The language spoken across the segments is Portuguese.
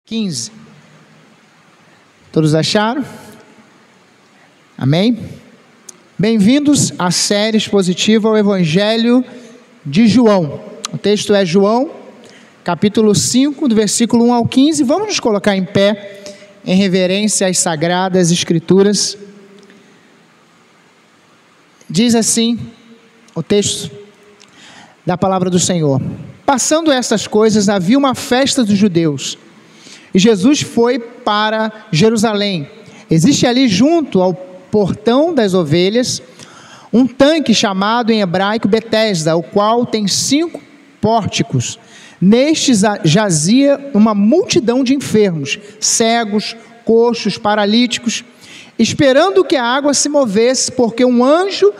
15. Todos acharam? Amém? Bem-vindos à série expositiva ao Evangelho de João. O texto é João, capítulo 5, do versículo 1 ao 15. Vamos nos colocar em pé, em reverência às Sagradas Escrituras. Diz assim o texto da palavra do Senhor: Passando estas coisas, havia uma festa dos judeus, e Jesus foi para Jerusalém. Existe ali junto ao portão das ovelhas um tanque chamado em hebraico Betesda, o qual tem 5 pórticos. Nestes jazia uma multidão de enfermos, cegos, coxos, paralíticos, esperando que a água se movesse, porque um anjo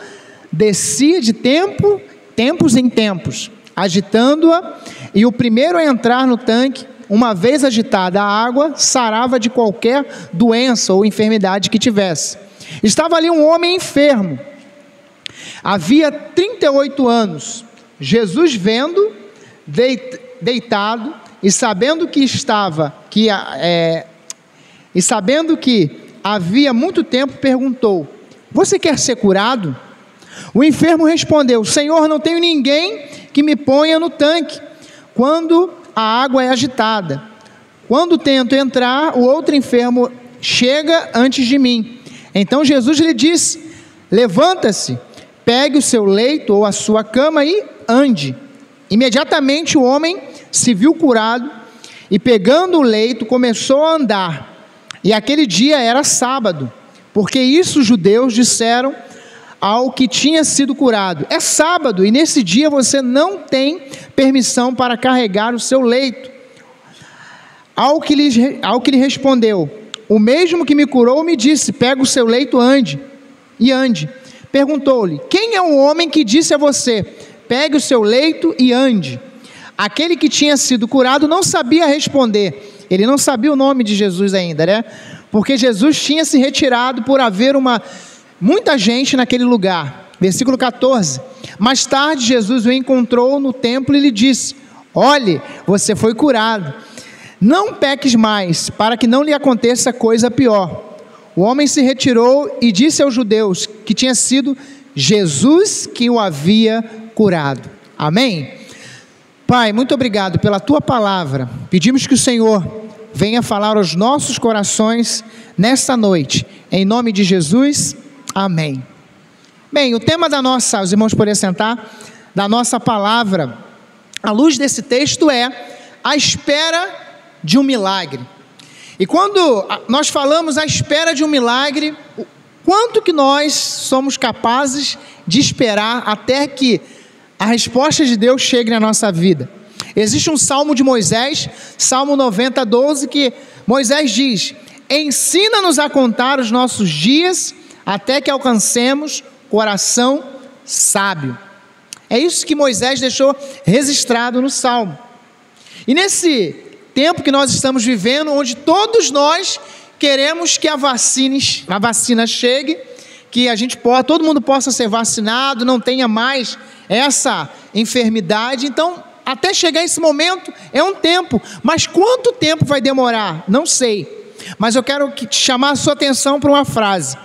descia de tempos em tempos, agitando-a, e o primeiro a entrar no tanque, uma vez agitada a água, sarava de qualquer doença ou enfermidade que tivesse. Estava ali um homem enfermo, havia 38 anos. Jesus, vendo, deitado, e sabendo que havia muito tempo, perguntou: Você quer ser curado? O enfermo respondeu: Senhor, não tenho ninguém que me ponha no tanque quando a água é agitada. Quando tento entrar, o outro enfermo chega antes de mim. Então Jesus lhe disse: Levanta-se, pegue o seu leito ou a sua cama e ande. Imediatamente o homem se viu curado e, pegando o leito, começou a andar. E aquele dia era sábado, porque isso os judeus disseram ao que tinha sido curado: é sábado, e nesse dia você não tem permissão para carregar o seu leito. Ao que lhe respondeu: o mesmo que me curou me disse: pega o seu leito, ande. Perguntou-lhe: quem é o homem que disse a você: pegue o seu leito e ande? Aquele que tinha sido curado não sabia responder. Ele não sabia o nome de Jesus ainda, né? Porque Jesus tinha se retirado por haver muita gente naquele lugar. Versículo 14. Mais tarde Jesus o encontrou no templo e lhe disse: olhe, você foi curado. Não peques mais, para que não lhe aconteça coisa pior. O homem se retirou e disse aos judeus que tinha sido Jesus que o havia curado. Amém? Pai, muito obrigado pela tua palavra. Pedimos que o Senhor venha falar aos nossos corações nesta noite. Em nome de Jesus, amém. Bem, o tema da nossa, os irmãos podem sentar, da nossa palavra, à luz desse texto, é a espera de um milagre. E quando nós falamos à espera de um milagre, quanto que nós somos capazes de esperar até que a resposta de Deus chegue na nossa vida? Existe um salmo de Moisés, Salmo 90, 12, que Moisés diz: ensina-nos a contar os nossos dias até que alcancemos coração sábio. É isso que Moisés deixou registrado no Salmo. E nesse tempo que nós estamos vivendo, onde todos nós queremos que a vacina chegue, que todo mundo possa ser vacinado, não tenha mais essa enfermidade. Então, até chegar esse momento é um tempo, mas quanto tempo vai demorar? Não sei, mas eu quero chamar a sua atenção para uma frase.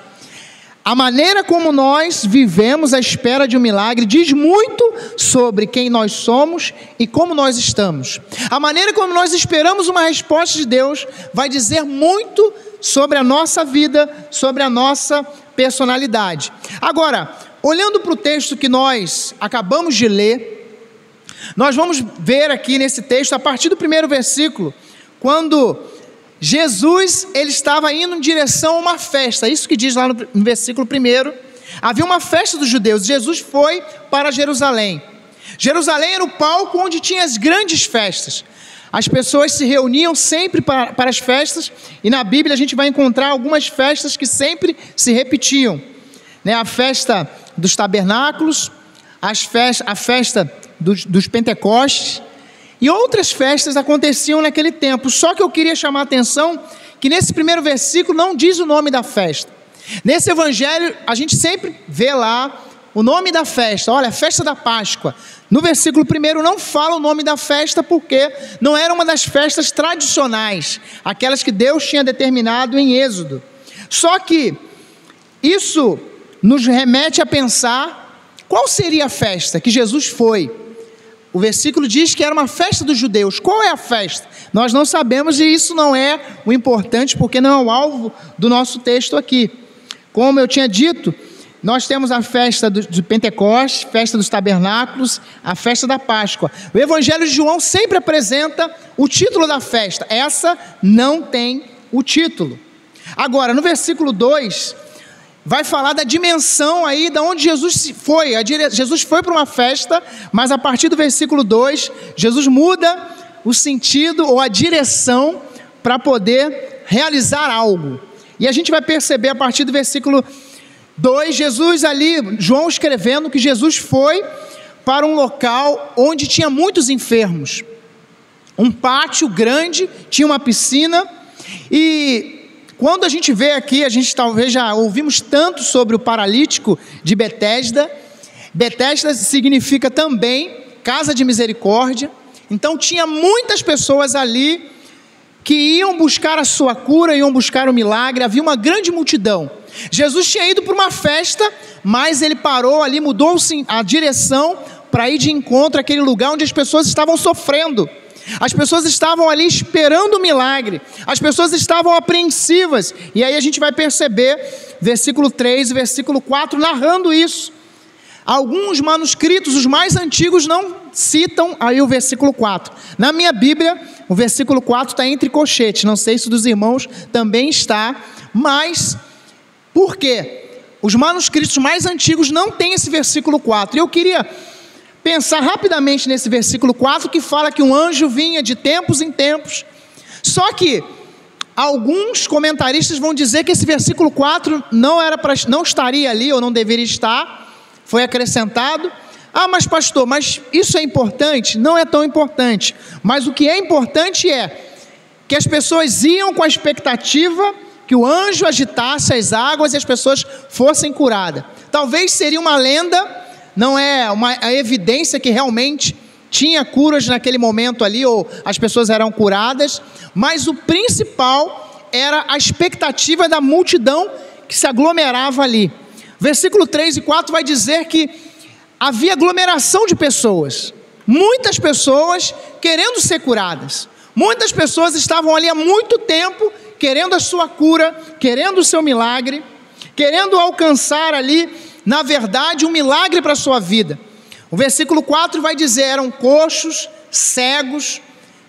A maneira como nós vivemos a espera de um milagre diz muito sobre quem nós somos e como nós estamos. A maneira como nós esperamos uma resposta de Deus vai dizer muito sobre a nossa vida, sobre a nossa personalidade. Agora, olhando para o texto que nós acabamos de ler, nós vamos ver aqui nesse texto, a partir do primeiro versículo, quando Jesus, ele estava indo em direção a uma festa. Isso que diz lá no versículo 1. Havia uma festa dos judeus. Jesus foi para Jerusalém. Jerusalém era o palco onde tinha as grandes festas. As pessoas se reuniam sempre para as festas. E na Bíblia a gente vai encontrar algumas festas que sempre se repetiam, né? A festa dos tabernáculos, a festa dos Pentecostes, e outras festas aconteciam naquele tempo. Só que eu queria chamar a atenção que nesse primeiro versículo não diz o nome da festa. Nesse evangelho a gente sempre vê lá o nome da festa, olha, festa da Páscoa. No versículo 1 não fala o nome da festa porque não era uma das festas tradicionais, aquelas que Deus tinha determinado em Êxodo. Só que isso nos remete a pensar qual seria a festa que Jesus foi. O versículo diz que era uma festa dos judeus. Qual é a festa? Nós não sabemos e isso não é o importante porque não é o alvo do nosso texto aqui. Como eu tinha dito, nós temos a festa de Pentecostes, festa dos tabernáculos, a festa da Páscoa. O Evangelho de João sempre apresenta o título da festa. Essa não tem o título. Agora, no versículo 2, vai falar da dimensão aí, de onde Jesus foi. Jesus foi para uma festa, mas a partir do versículo 2, Jesus muda o sentido ou a direção para poder realizar algo. E a gente vai perceber a partir do versículo 2, Jesus ali, João escrevendo que Jesus foi para um local onde tinha muitos enfermos. Um pátio grande, tinha uma piscina e quando a gente vê aqui, a gente talvez já ouvimos tanto sobre o paralítico de Betesda. Betesda significa também casa de misericórdia. Então tinha muitas pessoas ali que iam buscar a sua cura, iam buscar o milagre, havia uma grande multidão. Jesus tinha ido para uma festa, mas ele parou ali, mudou a direção para ir de encontro àquele lugar onde as pessoas estavam sofrendo. As pessoas estavam ali esperando o milagre, as pessoas estavam apreensivas, e aí a gente vai perceber, versículo 3 e versículo 4, narrando isso. Alguns manuscritos, os mais antigos, não citam aí o versículo 4. Na minha Bíblia, o versículo 4 está entre colchetes, não sei se dos irmãos também está, mas por quê? Os manuscritos mais antigos não têm esse versículo 4, e eu queria pensar rapidamente nesse versículo 4, que fala que um anjo vinha de tempos em tempos. Só que alguns comentaristas vão dizer que esse versículo 4 não estaria ali, ou não deveria estar, foi acrescentado. Ah, mas pastor, mas isso é importante? Não é tão importante, mas o que é importante é que as pessoas iam com a expectativa que o anjo agitasse as águas e as pessoas fossem curadas. Talvez seria uma lenda, não é a evidência que realmente tinha curas naquele momento ali, ou as pessoas eram curadas, mas o principal era a expectativa da multidão que se aglomerava ali. Versículo 3 e 4 vai dizer que havia aglomeração de pessoas, muitas pessoas querendo ser curadas, muitas pessoas estavam ali há muito tempo, querendo a sua cura, querendo o seu milagre, querendo alcançar ali, na verdade, um milagre para a sua vida. O versículo 4 vai dizer, eram coxos, cegos,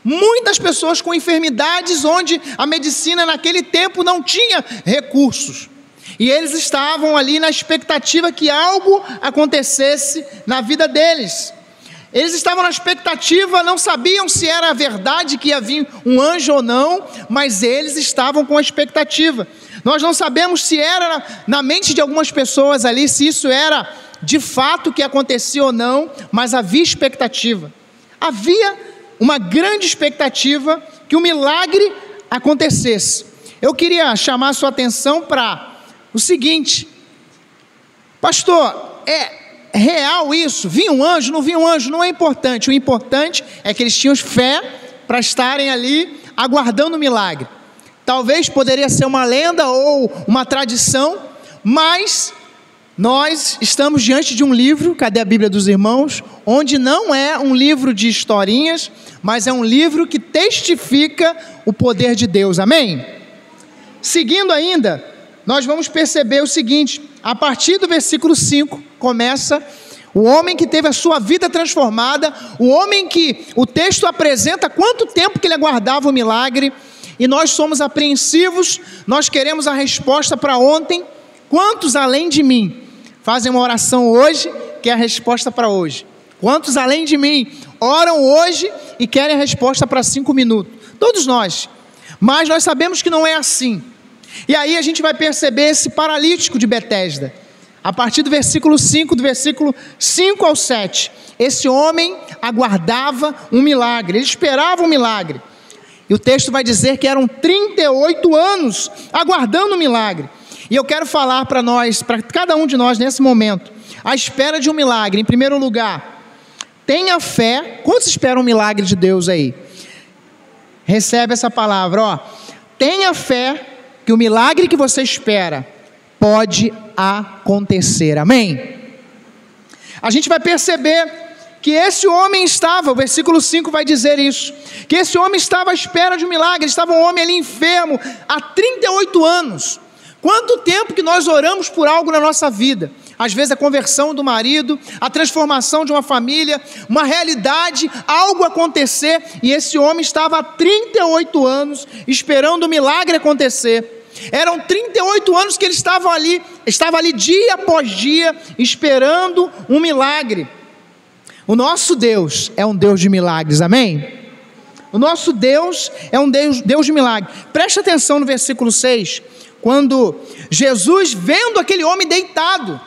muitas pessoas com enfermidades onde a medicina naquele tempo não tinha recursos. E eles estavam ali na expectativa que algo acontecesse na vida deles. Eles estavam na expectativa, não sabiam se era verdade que ia vir um anjo ou não, mas eles estavam com a expectativa. Nós não sabemos se era na mente de algumas pessoas ali, se isso era de fato que acontecia ou não, mas havia expectativa. Havia uma grande expectativa que o milagre acontecesse. Eu queria chamar a sua atenção para o seguinte: pastor, é real isso? Vinha um anjo, não vinha um anjo? Não é importante. O importante é que eles tinham fé para estarem ali aguardando o milagre. Talvez poderia ser uma lenda ou uma tradição, mas nós estamos diante de um livro, cadê a Bíblia dos irmãos? Onde não é um livro de historinhas, mas é um livro que testifica o poder de Deus, amém? Seguindo ainda, nós vamos perceber o seguinte, a partir do versículo 5, começa o homem que teve a sua vida transformada, o homem que o texto apresenta quanto tempo que ele aguardava o milagre, e nós somos apreensivos, nós queremos a resposta para ontem. Quantos além de mim fazem uma oração hoje, que é a resposta para hoje? Quantos além de mim oram hoje e querem a resposta para 5 minutos? Todos nós, mas nós sabemos que não é assim. E aí a gente vai perceber esse paralítico de Betesda, a partir do versículo 5, do versículo 5 ao 7, esse homem aguardava um milagre, ele esperava um milagre, e o texto vai dizer que eram 38 anos aguardando um milagre, e eu quero falar para nós, para cada um de nós nesse momento, à espera de um milagre. Em primeiro lugar, tenha fé. Quantos esperam um milagre de Deus aí? Recebe essa palavra, ó. Tenha fé que o milagre que você espera pode acontecer. Amém? A gente vai perceber que esse homem estava, o versículo 5 vai dizer isso, que esse homem estava à espera de um milagre. Estava um homem ali enfermo há 38 anos. Quanto tempo que nós oramos por algo na nossa vida? Às vezes a conversão do marido, a transformação de uma família, uma realidade, algo acontecer, e esse homem estava há 38 anos esperando o milagre acontecer. Eram 38 anos que ele estava ali dia após dia, esperando um milagre. O nosso Deus é um Deus de milagres, amém? O nosso Deus é um Deus de milagres. Preste atenção no versículo 6, quando Jesus, vendo aquele homem deitado,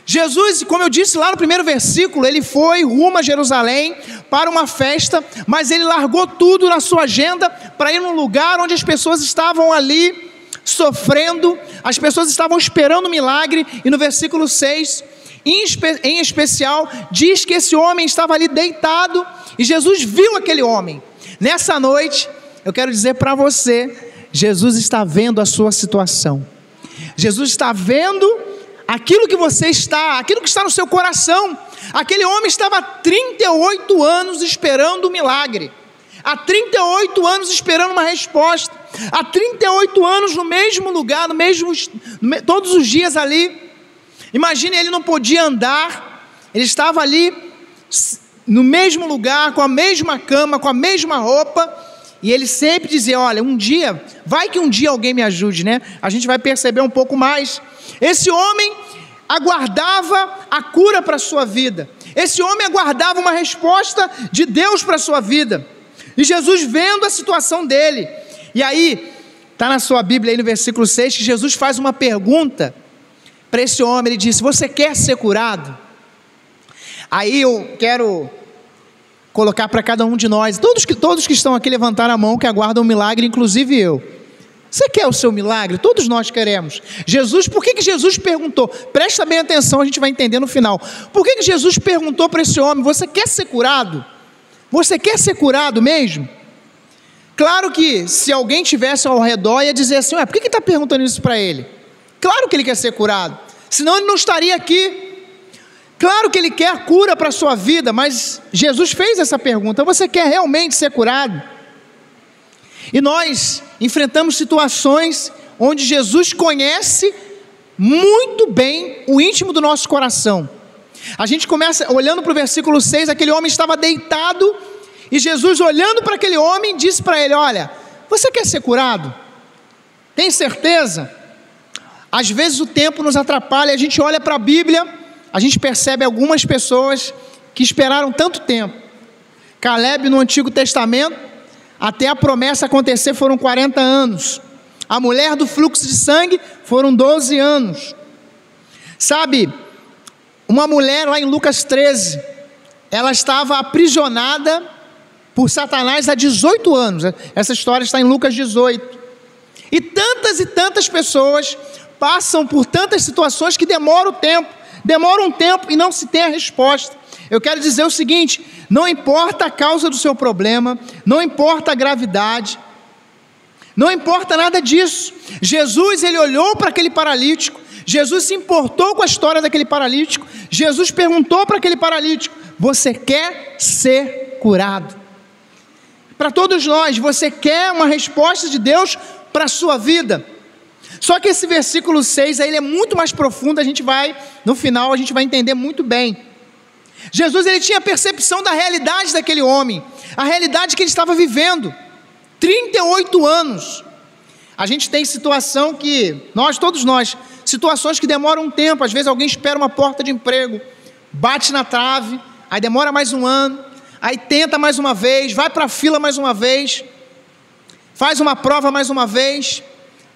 Jesus, como eu disse lá no primeiro versículo, ele foi rumo a Jerusalém para uma festa, mas ele largou tudo na sua agenda para ir num lugar onde as pessoas estavam ali sofrendo, as pessoas estavam esperando um milagre, e no versículo 6, em especial, diz que esse homem estava ali deitado, e Jesus viu aquele homem. Nessa noite, eu quero dizer para você, Jesus está vendo a sua situação, Jesus está vendo aquilo que você está, aquilo que está no seu coração. Aquele homem estava há 38 anos esperando um milagre, há 38 anos esperando uma resposta, há 38 anos no mesmo lugar, todos os dias ali. Imagine, ele não podia andar, ele estava ali no mesmo lugar, com a mesma cama, com a mesma roupa, e ele sempre dizia, olha, um dia, vai que um dia alguém me ajude, né? A gente vai perceber um pouco mais. Esse homem aguardava a cura para a sua vida, esse homem aguardava uma resposta de Deus para a sua vida, e Jesus vendo a situação dele, e aí, está na sua Bíblia aí no versículo 6, que Jesus faz uma pergunta para esse homem. Ele disse, você quer ser curado? Aí eu quero colocar para cada um de nós, todos que estão aqui levantaram a mão, que aguardam um milagre, inclusive eu. Você quer o seu milagre? Todos nós queremos. Jesus, por que Jesus perguntou? Presta bem atenção, a gente vai entender no final. Por que Jesus perguntou para esse homem, você quer ser curado? Você quer ser curado mesmo? Claro que se alguém tivesse ao redor, ia dizer assim, por que está perguntando isso para ele? Claro que ele quer ser curado, senão ele não estaria aqui. Claro que ele quer cura para a sua vida, mas Jesus fez essa pergunta, você quer realmente ser curado? E nós enfrentamos situações onde Jesus conhece muito bem o íntimo do nosso coração. A gente começa olhando para o versículo 6, aquele homem estava deitado, e Jesus, olhando para aquele homem, disse para ele, olha, você quer ser curado? Tem certeza? Às vezes o tempo nos atrapalha, a gente olha para a Bíblia, a gente percebe algumas pessoas que esperaram tanto tempo. Caleb no Antigo Testamento, até a promessa acontecer foram 40 anos. A mulher do fluxo de sangue foram 12 anos. Sabe, uma mulher lá em Lucas 13, ela estava aprisionada por Satanás há 18 anos. Essa história está em Lucas 18. E tantas pessoas passam por tantas situações que demora um tempo e não se tem a resposta. Eu quero dizer o seguinte, não importa a causa do seu problema, não importa a gravidade, não importa nada disso. Jesus, ele olhou para aquele paralítico, Jesus se importou com a história daquele paralítico, Jesus perguntou para aquele paralítico, você quer ser curado? Para todos nós, você quer uma resposta de Deus para a sua vida? Só que esse versículo 6, aí, ele é muito mais profundo, no final a gente vai entender muito bem. Jesus, ele tinha percepção da realidade daquele homem, a realidade que ele estava vivendo, 38 anos, a gente tem situação que, todos nós, situações que demoram um tempo, às vezes alguém espera uma porta de emprego, bate na trave, aí demora mais um ano, aí tenta mais uma vez, vai para a fila mais uma vez, faz uma prova mais uma vez,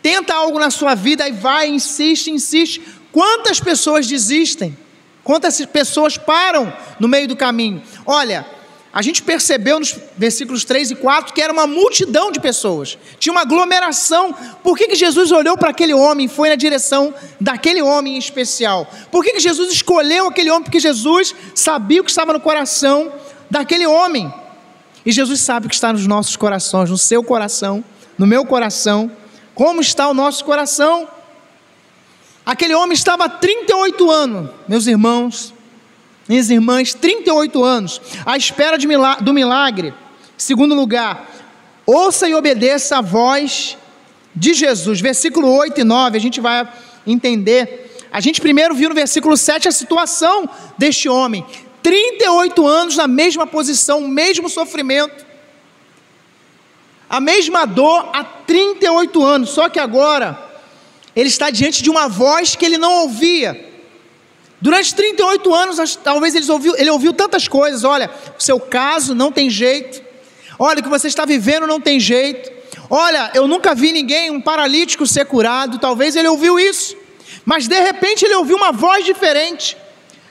tenta algo na sua vida, aí vai, insiste, quantas pessoas desistem? Quantas pessoas param no meio do caminho? Olha, a gente percebeu nos versículos 3 e 4 que era uma multidão de pessoas, tinha uma aglomeração. Por que Jesus olhou para aquele homem e foi na direção daquele homem em especial? Por que Jesus escolheu aquele homem? Porque Jesus sabia o que estava no coração daquele homem. E Jesus sabe o que está nos nossos corações, no seu coração, no meu coração. Como está o nosso coração? Aquele homem estava há 38 anos, meus irmãos, minhas irmãs, 38 anos, à espera do milagre. Segundo lugar, ouça e obedeça a voz de Jesus. Versículo 8 e 9, a gente vai entender. A gente primeiro viu no versículo 7 a situação deste homem. 38 anos na mesma posição, o mesmo sofrimento, a mesma dor há 38 anos, só que agora ele está diante de uma voz que ele não ouvia. Durante 38 anos, talvez ele ouviu tantas coisas. Olha, o seu caso não tem jeito. Olha, o que você está vivendo não tem jeito. Olha, eu nunca vi ninguém, um paralítico ser curado. Talvez ele ouviu isso, mas de repente ele ouviu uma voz diferente.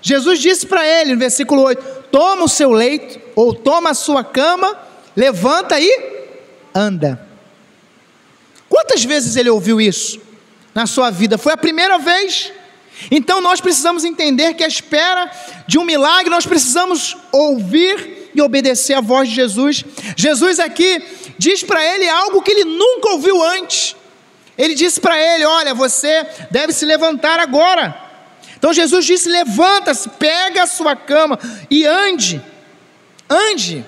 Jesus disse para ele, no versículo 8, toma o seu leito, ou toma a sua cama, levanta e anda. Quantas vezes ele ouviu isso na sua vida? Foi a primeira vez? Então nós precisamos entender que à espera de um milagre, nós precisamos ouvir e obedecer a voz de Jesus. Jesus aqui diz para ele algo que ele nunca ouviu antes. Ele disse para ele, olha, você deve se levantar agora. Então Jesus disse, levanta-se, pega a sua cama e ande. Ande.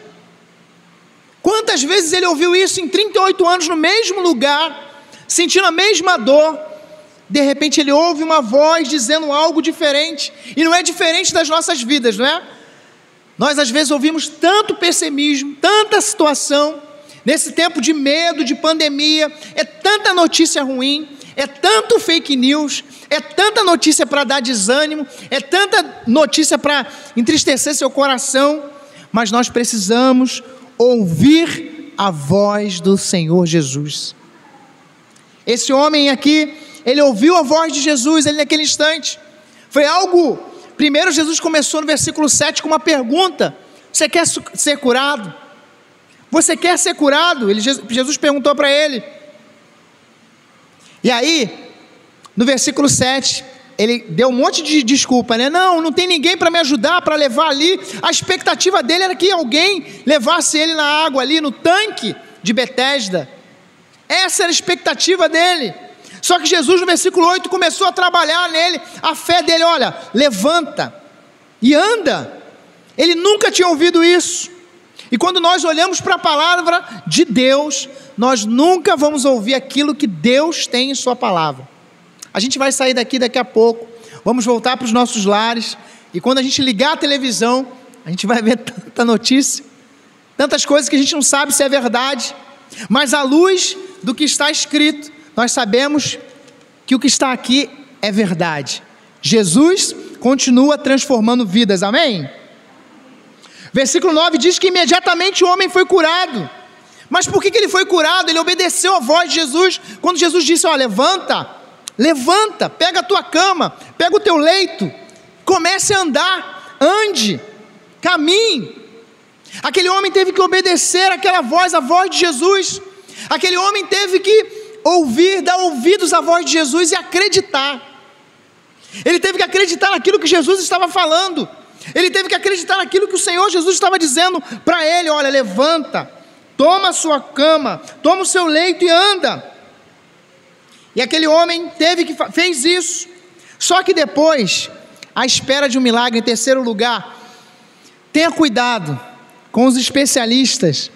Quantas vezes ele ouviu isso em 38 anos no mesmo lugar, sentindo a mesma dor? De repente ele ouve uma voz dizendo algo diferente, e não é diferente das nossas vidas, não é? Nós às vezes ouvimos tanto pessimismo, tanta situação, nesse tempo de medo, de pandemia, é tanta notícia ruim, é tanto fake news, é tanta notícia para dar desânimo, é tanta notícia para entristecer seu coração, mas nós precisamos ouvir a voz do Senhor Jesus. Esse homem aqui, ele ouviu a voz de Jesus ali naquele instante. Foi algo, primeiro Jesus começou no versículo 7 com uma pergunta: você quer ser curado? Você quer ser curado? Jesus perguntou para ele. E aí, no versículo 7, ele deu um monte de desculpa, né? Não tem ninguém para me ajudar, para levar ali. A expectativa dele era que alguém levasse ele na água ali, no tanque de Betesda. Essa era a expectativa dele. Só que Jesus, no versículo 8, começou a trabalhar nele, a fé dele. Olha, levanta e anda. Ele nunca tinha ouvido isso. E quando nós olhamos para a palavra de Deus, nós nunca vamos ouvir aquilo que Deus tem em sua palavra. A gente vai sair daqui a pouco, vamos voltar para os nossos lares, e quando a gente ligar a televisão, a gente vai ver tanta notícia, tantas coisas que a gente não sabe se é verdade, mas à luz do que está escrito, nós sabemos que o que está aqui é verdade. Jesus continua transformando vidas, amém? Versículo 9 diz que imediatamente o homem foi curado. Mas por que ele foi curado? Ele obedeceu a voz de Jesus, quando Jesus disse, ó, levanta, pega a tua cama, pega o teu leito, comece a andar, ande, caminhe. Aquele homem teve que obedecer aquela voz, a voz de Jesus. Aquele homem teve que ouvir, dar ouvidos à voz de Jesus e acreditar. Ele teve que acreditar naquilo que Jesus estava falando. Ele teve que acreditar naquilo que o Senhor Jesus estava dizendo para ele. Olha, levanta, toma a sua cama, toma o seu leito e anda. E aquele homem fez isso. Só que depois, à espera de um milagre, em terceiro lugar, tenha cuidado com os especialistas.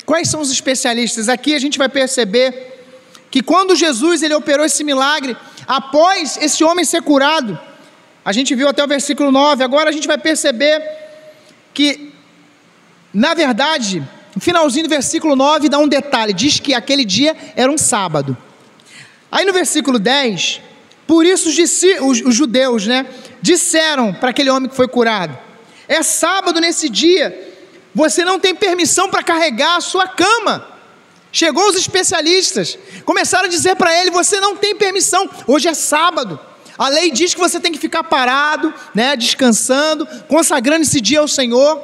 Quais são os especialistas? Aqui a gente vai perceber que quando Jesus ele operou esse milagre, após esse homem ser curado, a gente viu até o versículo 9, agora a gente vai perceber que, na verdade, no finalzinho do versículo 9 dá um detalhe, diz que aquele dia era um sábado. Aí no versículo 10, por isso os judeus, disseram para aquele homem que foi curado, é sábado nesse dia, você não tem permissão para carregar a sua cama. Chegou os especialistas, começaram a dizer para ele, você não tem permissão, hoje é sábado. A lei diz que você tem que ficar parado, descansando, consagrando esse dia ao Senhor.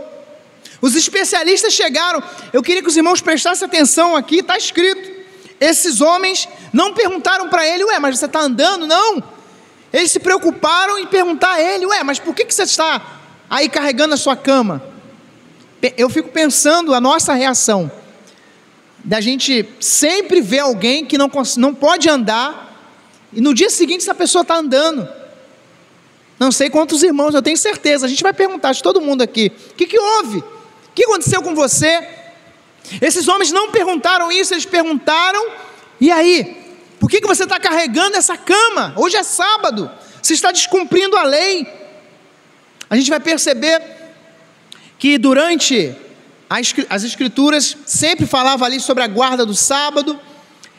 Os especialistas chegaram, eu queria que os irmãos prestassem atenção aqui, está escrito, esses homens não perguntaram para ele, ué, mas você está andando? Não, eles se preocuparam em perguntar a ele, ué, mas por que você está aí carregando a sua cama? Eu fico pensando a nossa reação, da gente sempre ver alguém que não pode andar, e no dia seguinte essa pessoa está andando. Não sei quantos irmãos, eu tenho certeza, a gente vai perguntar de todo mundo aqui, o que houve? O que aconteceu com você? Esses homens não perguntaram isso, eles perguntaram, e aí? Por que você está carregando essa cama? Hoje é sábado, você está descumprindo a lei. A gente vai perceber que durante as escrituras sempre falava ali sobre a guarda do sábado,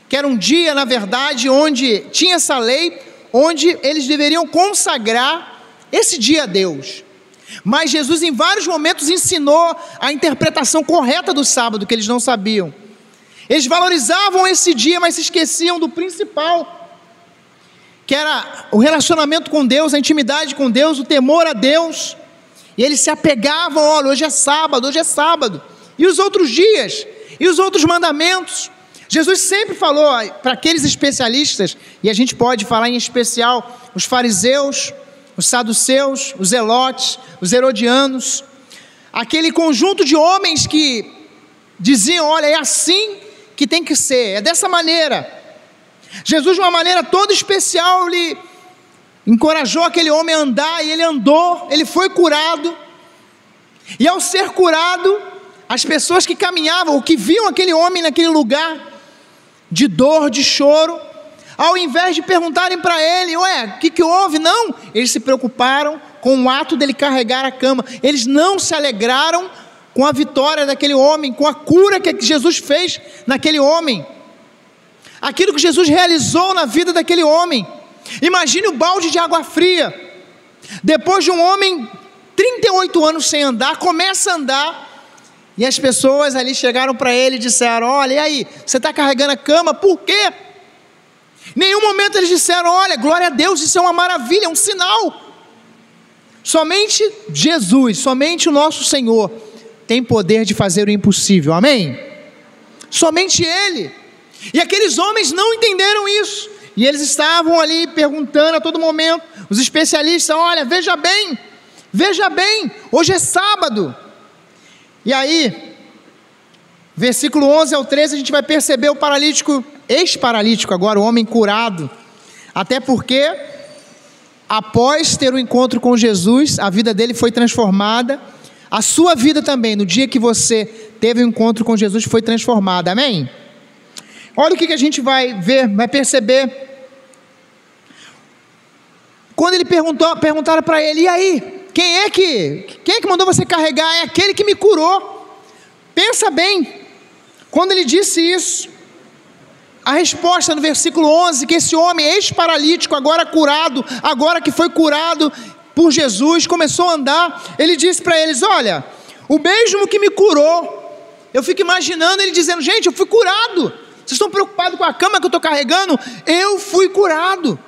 que era um dia, na verdade, onde tinha essa lei, onde eles deveriam consagrar esse dia a Deus. Mas Jesus em vários momentos ensinou a interpretação correta do sábado, que eles não sabiam. Eles valorizavam esse dia, mas se esqueciam do principal, que era o relacionamento com Deus, a intimidade com Deus, o temor a Deus. E eles se apegavam, olha, hoje é sábado, e os outros dias, e os outros mandamentos. Jesus sempre falou para aqueles especialistas, e a gente pode falar em especial os fariseus, os saduceus, os zelotes, os herodianos, aquele conjunto de homens que diziam, olha, é assim que tem que ser, é dessa maneira. Jesus, de uma maneira toda especial, ele encorajou aquele homem a andar, e ele andou, ele foi curado, e ao ser curado, as pessoas que caminhavam, ou que viam aquele homem naquele lugar de dor, de choro, ao invés de perguntarem para ele, ué, o que houve? Não, eles se preocuparam com o ato dele carregar a cama, eles não se alegraram com a vitória daquele homem, com a cura que Jesus fez naquele homem, aquilo que Jesus realizou na vida daquele homem. Imagine o balde de água fria, depois de um homem 38 anos sem andar, começa a andar, e as pessoas ali chegaram para ele e disseram, olha, e aí, você está carregando a cama, por quê? Em nenhum momento eles disseram, olha, glória a Deus, isso é uma maravilha, é um sinal. Somente Jesus, somente o nosso Senhor tem poder de fazer o impossível, amém? Somente Ele. E aqueles homens não entenderam isso, e eles estavam ali perguntando a todo momento, os especialistas, olha, veja bem, hoje é sábado. E aí, versículo 11 ao 13, a gente vai perceber o paralítico, ex-paralítico agora, o homem curado, até porque, após ter um encontro com Jesus, a vida dele foi transformada, a sua vida também, no dia que você teve um encontro com Jesus, foi transformada, amém? Olha o que a gente vai ver, vai perceber, quando ele perguntaram para ele, e aí, quem é que mandou você carregar? É aquele que me curou. Pensa bem, quando ele disse isso, a resposta no versículo 11, que esse homem ex-paralítico, agora curado, agora que foi curado por Jesus, começou a andar, ele disse para eles, olha, o mesmo que me curou, eu fico imaginando ele dizendo, gente, eu fui curado, vocês estão preocupados com a cama que eu estou carregando? Eu fui curado,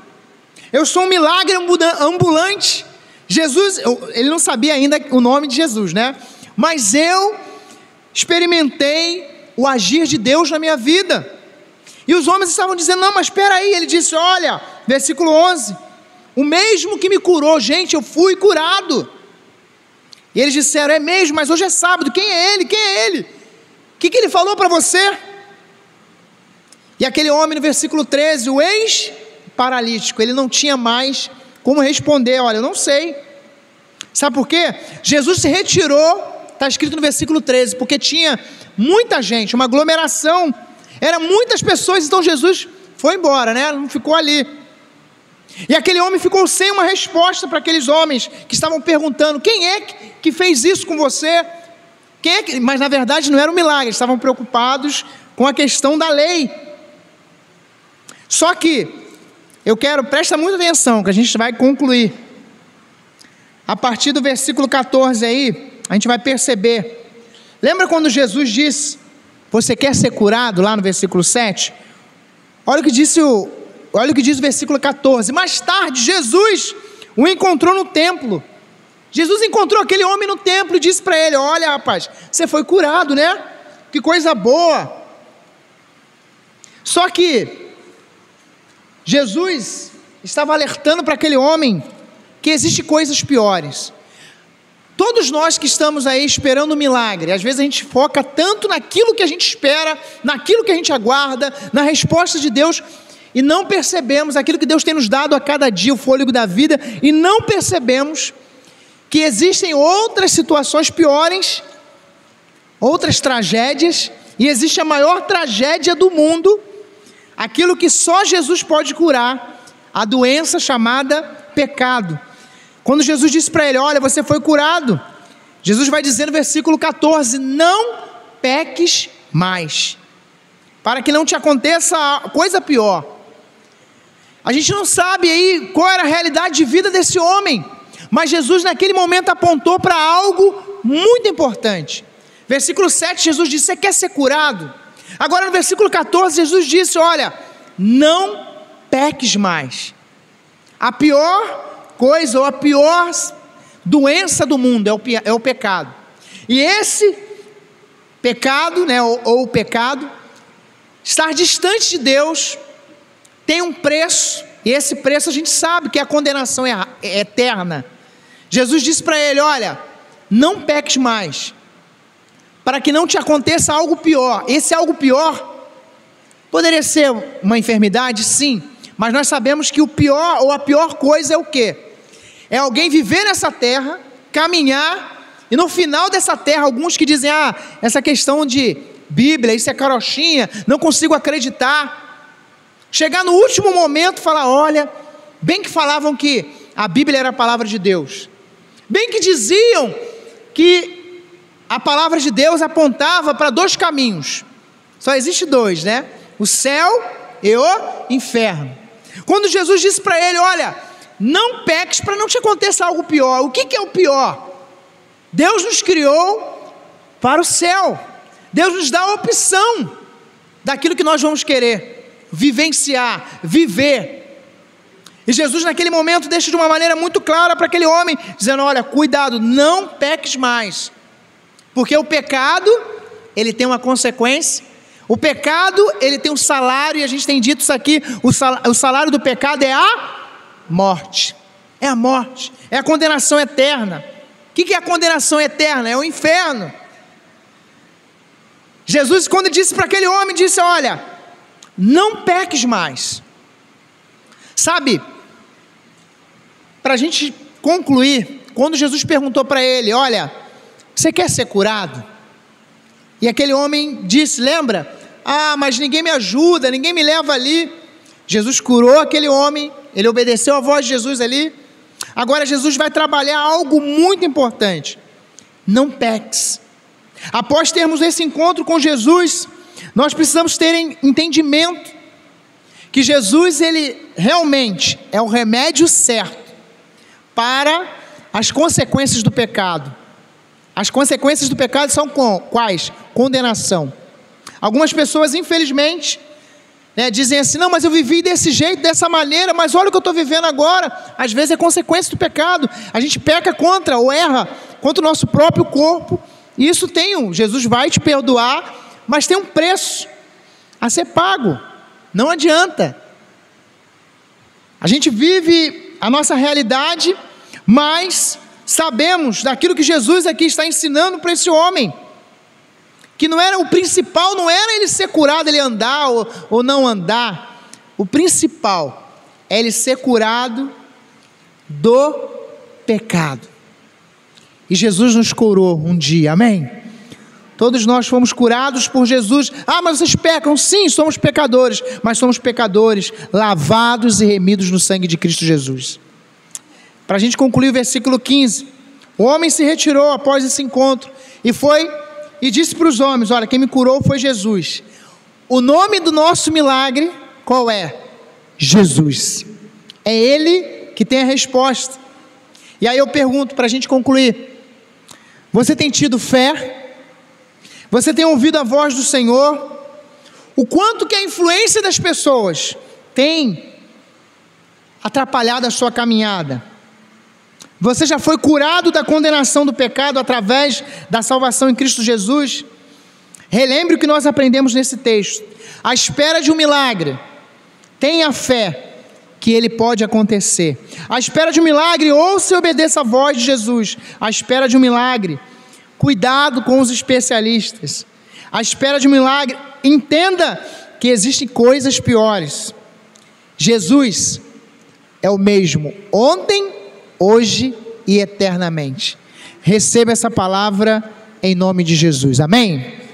eu sou um milagre ambulante. Jesus, ele não sabia ainda o nome de Jesus, né? Mas eu experimentei o agir de Deus na minha vida. E os homens estavam dizendo, não, mas espera aí. Ele disse, olha, versículo 11, o mesmo que me curou, gente, eu fui curado. E eles disseram, é mesmo, mas hoje é sábado, quem é ele? O que ele falou para você? E aquele homem no versículo 13, o ex-paralítico, ele não tinha mais como responder, olha, eu não sei. Sabe por quê? Jesus se retirou, está escrito no versículo 13, porque tinha muita gente, uma aglomeração, eram muitas pessoas, então Jesus foi embora, né? Não ficou ali. E aquele homem ficou sem uma resposta para aqueles homens que estavam perguntando, quem é que fez isso com você? Mas na verdade não era um milagre, eles estavam preocupados com a questão da lei. Só que, presta muita atenção, que a gente vai concluir. A partir do versículo 14 aí, a gente vai perceber. Lembra quando Jesus disse, você quer ser curado, lá no versículo 7? Olha o que diz o versículo 14. Mais tarde, Jesus o encontrou no templo, Jesus encontrou aquele homem no templo e disse para ele: olha, rapaz, você foi curado, né? Que coisa boa. Só que Jesus estava alertando para aquele homem que existem coisas piores. Todos nós que estamos aí esperando um milagre, às vezes a gente foca tanto naquilo que a gente espera, naquilo que a gente aguarda, na resposta de Deus, e não percebemos aquilo que Deus tem nos dado a cada dia, o fôlego da vida, e não percebemos que existem outras situações piores, outras tragédias, e existe a maior tragédia do mundo, aquilo que só Jesus pode curar, a doença chamada pecado. Quando Jesus disse para ele: olha, você foi curado, Jesus vai dizer no versículo 14: não peques mais, para que não te aconteça coisa pior. A gente não sabe aí qual era a realidade de vida desse homem, mas Jesus naquele momento apontou para algo muito importante. Versículo 7, Jesus disse: você quer ser curado? Agora no versículo 14, Jesus disse: olha, não peques mais. A pior coisa, ou a pior doença do mundo é o pecado. E esse pecado, né, ou o pecado, estar distante de Deus, tem um preço, e esse preço a gente sabe que a condenação é eterna. Jesus disse para ele: olha, não peques mais, para que não te aconteça algo pior. Esse algo pior poderia ser uma enfermidade, sim, mas nós sabemos que o pior, ou a pior coisa é o quê? É alguém viver nessa terra, caminhar, e no final dessa terra, alguns que dizem: essa questão de Bíblia, isso é carochinha, não consigo acreditar. Chegar no último momento e falar: olha, bem que falavam que a Bíblia era a palavra de Deus, bem que diziam que a palavra de Deus apontava para dois caminhos, só existe dois, né? O céu e o inferno. Quando Jesus disse para ele: olha, não peques para não te aconteça algo pior. O que é o pior? Deus nos criou para o céu. Deus nos dá a opção daquilo que nós vamos querer vivenciar, viver. E Jesus naquele momento deixa de uma maneira muito clara para aquele homem, dizendo: olha, cuidado, não peques mais, porque o pecado, ele tem uma consequência. O pecado, ele tem um salário, e a gente tem dito isso aqui: o salário do pecado é a morte. É a morte, é a condenação eterna. O que é a condenação eterna? É o inferno. Jesus, quando disse para aquele homem, disse: olha, não peques mais. Sabe, para a gente concluir, quando Jesus perguntou para ele: olha, você quer ser curado? E aquele homem disse, lembra? Mas ninguém me ajuda, ninguém me leva ali. Jesus curou aquele homem, ele obedeceu a voz de Jesus ali. Agora Jesus vai trabalhar algo muito importante: não peques. Após termos esse encontro com Jesus, nós precisamos ter entendimento que Jesus, ele realmente é o remédio certo para as consequências do pecado. As consequências do pecado são quais? Condenação. Algumas pessoas, infelizmente, dizem assim: não, mas eu vivi desse jeito, dessa maneira, mas olha o que eu estou vivendo agora. Às vezes é consequência do pecado. A gente peca contra, ou erra contra o nosso próprio corpo, e isso Jesus vai te perdoar, mas tem um preço a ser pago. Não adianta. A gente vive a nossa realidade, mas sabemos daquilo que Jesus aqui está ensinando para esse homem, que não era o principal, não era ele ser curado, ele andar ou não andar. O principal é ele ser curado do pecado. E Jesus nos curou um dia, amém? Todos nós fomos curados por Jesus. Mas vocês pecam? Sim, somos pecadores, mas somos pecadores lavados e remidos no sangue de Cristo Jesus. Para a gente concluir o versículo 15, o homem se retirou após esse encontro e disse para os homens: olha, quem me curou foi Jesus. O nome do nosso milagre, qual é? Jesus. É Ele que tem a resposta. E aí eu pergunto, para a gente concluir: você tem tido fé? Você tem ouvido a voz do Senhor? O quanto que a influência das pessoas tem atrapalhado a sua caminhada? Você já foi curado da condenação do pecado através da salvação em Cristo Jesus? Relembre o que nós aprendemos nesse texto. À espera de um milagre, tenha fé que ele pode acontecer. À espera de um milagre, ouça e obedeça a voz de Jesus. À espera de um milagre, cuidado com os especialistas. À espera de um milagre, entenda que existem coisas piores. Jesus é o mesmo ontem, hoje e eternamente. Receba essa palavra em nome de Jesus. Amém?